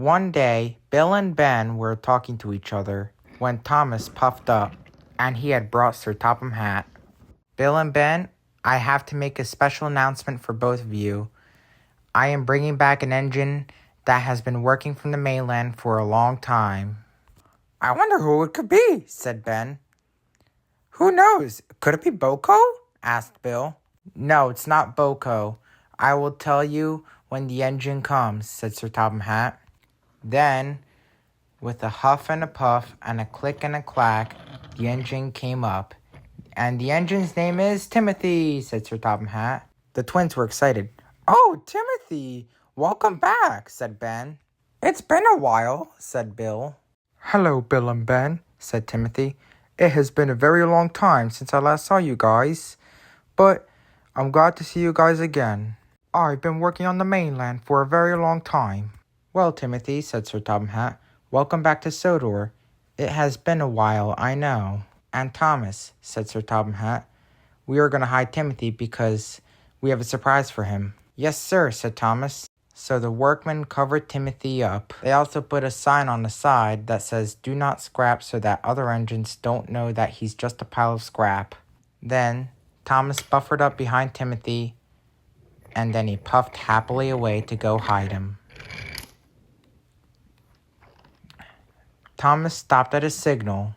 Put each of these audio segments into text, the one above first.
One day, Bill and Ben were talking to each other when Thomas puffed up, and he had brought Sir Topham Hatt. Bill and Ben, I have to make a special announcement for both of you. I am bringing back an engine that has been working from the mainland for a long time. I wonder who it could be, said Ben. Who knows? Could it be Boko? Asked Bill. No, it's not Boko. I will tell you when the engine comes, said Sir Topham Hatt. Then, with a huff and a puff and a click and a clack, the engine came up. And the engine's name is Timothy, said Sir Topham Hatt. The twins were excited. Oh, Timothy! Welcome back, said Ben. It's been a while, said Bill. Hello, Bill and Ben, said Timothy. It has been a very long time since I last saw you guys, but I'm glad to see you guys again. I've been working on the mainland for a very long time. Well, Timothy, said Sir Topham Hatt, welcome back to Sodor. It has been a while, I know. And Thomas, said Sir Topham Hatt, we are going to hide Timothy because we have a surprise for him. Yes, sir, said Thomas. So the workmen covered Timothy up. They also put a sign on the side that says, do not scrap, so that other engines don't know that he's just a pile of scrap. Then Thomas buffered up behind Timothy, and then he puffed happily away to go hide him. Thomas stopped at a signal.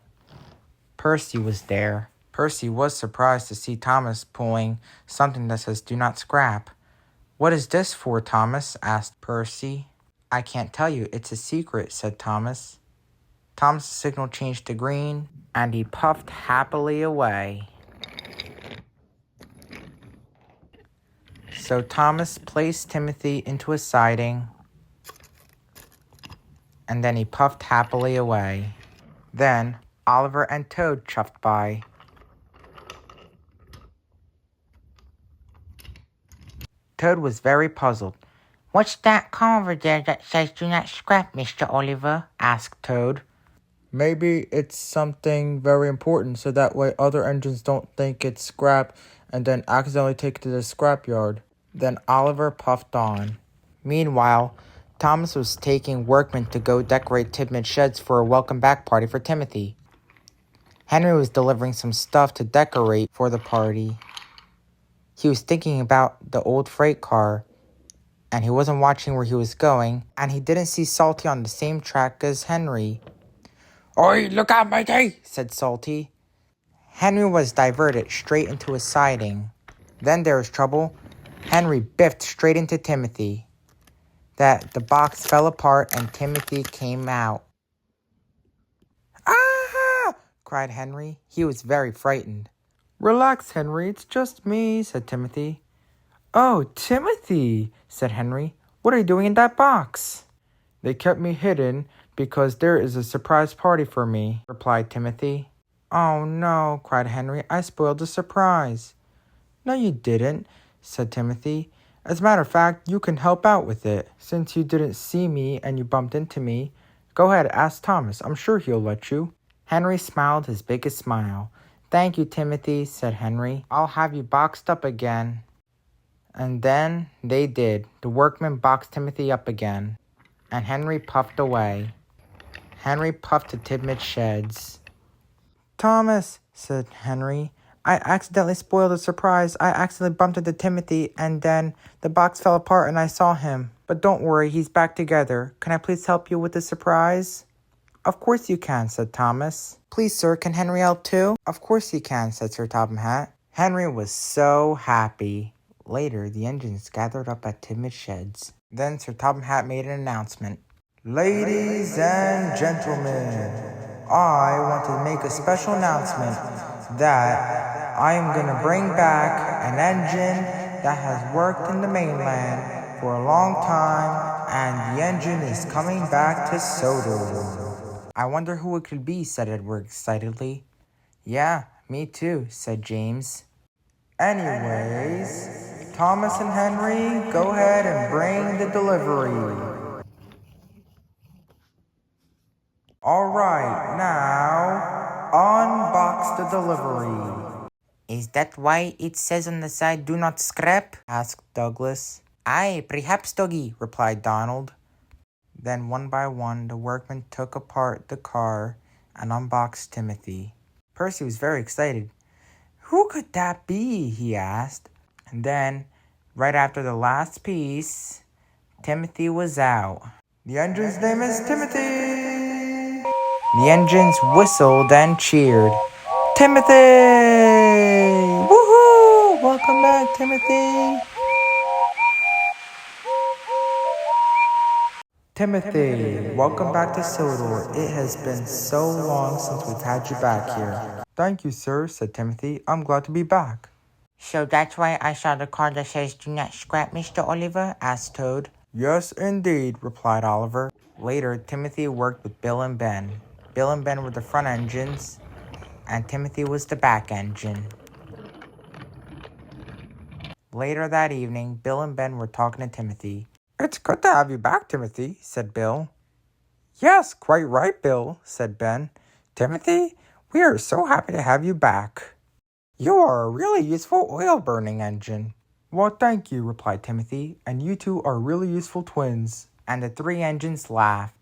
Percy was there. Percy was surprised to see Thomas pulling something that says, do not scrap. What is this for, Thomas? Asked Percy. I can't tell you. It's a secret, said Thomas. Thomas' signal changed to green, and he puffed happily away. So Thomas placed Timothy into a siding, and then he puffed happily away. Then Oliver and Toad chuffed by. Toad was very puzzled. What's that come over there that says do not scrap, Mr. Oliver? Asked Toad. Maybe it's something very important so that way other engines don't think it's scrap and then accidentally take it to the scrapyard. Then Oliver puffed on. Meanwhile, Thomas was taking workmen to go decorate Tidman's sheds for a welcome back party for Timothy. Henry was delivering some stuff to decorate for the party. He was thinking about the old freight car, and he wasn't watching where he was going, and he didn't see Salty on the same track as Henry. Oi, look out, matey, said Salty. Henry was diverted straight into a siding. Then there was trouble. Henry biffed straight into Timothy. The box fell apart and Timothy came out. Ah! Cried Henry. He was very frightened. Relax, Henry, it's just me, said Timothy. Oh, Timothy, said Henry. What are you doing in that box? They kept me hidden because there is a surprise party for me, replied Timothy. Oh, no, cried Henry. I spoiled the surprise. No, you didn't, said Timothy. As a matter of fact, you can help out with it. Since you didn't see me and you bumped into me, go ahead, ask Thomas. I'm sure he'll let you. Henry smiled his biggest smile. Thank you, Timothy, said Henry. I'll have you boxed up again. And then they did. The workmen boxed Timothy up again. And Henry puffed away. Henry puffed to Tidman's sheds. Thomas, said Henry, I accidentally spoiled the surprise. I accidentally bumped into Timothy, and then the box fell apart and I saw him. But don't worry, he's back together. Can I please help you with the surprise? Of course you can, said Thomas. Please, sir, can Henry help too? Of course he can, said Sir Topham Hatt. Henry was so happy. Later, the engines gathered up at Tidman's sheds. Then Sir Topham Hatt made an announcement. Ladies and gentlemen, I want to make a special announcement that I am going to bring back an engine that has worked in the mainland for a long time, and the engine is coming back to Sodor. I wonder who it could be, said Edward excitedly. Yeah, me too, said James. Anyways, Thomas and Henry, go ahead and bring the delivery. Alright, now, unbox the delivery. Is that why it says on the side, do not scrap? Asked Douglas. Aye, perhaps, Doggy, replied Donald. Then one by one, the workmen took apart the car and unboxed Timothy. Percy was very excited. Who could that be? He asked. And then, right after the last piece, Timothy was out. The engine's name is Timothy! The engines whistled and cheered. Timothy! Woohoo! Welcome back, Timothy! Timothy, welcome back to Sodor. It has been so long since we've had you back here. Thank you, sir, said Timothy. I'm glad to be back. So that's why I saw the card that says do not scrap, Mr. Oliver? Asked Toad. Yes, indeed, replied Oliver. Later, Timothy worked with Bill and Ben. Bill and Ben were the front engines, and Timothy was the back engine. Later that evening, Bill and Ben were talking to Timothy. It's good to have you back, Timothy, said Bill. Yes, quite right, Bill, said Ben. Timothy, we are so happy to have you back. You are a really useful oil-burning engine. Well, thank you, replied Timothy, and you two are really useful twins. And the three engines laughed.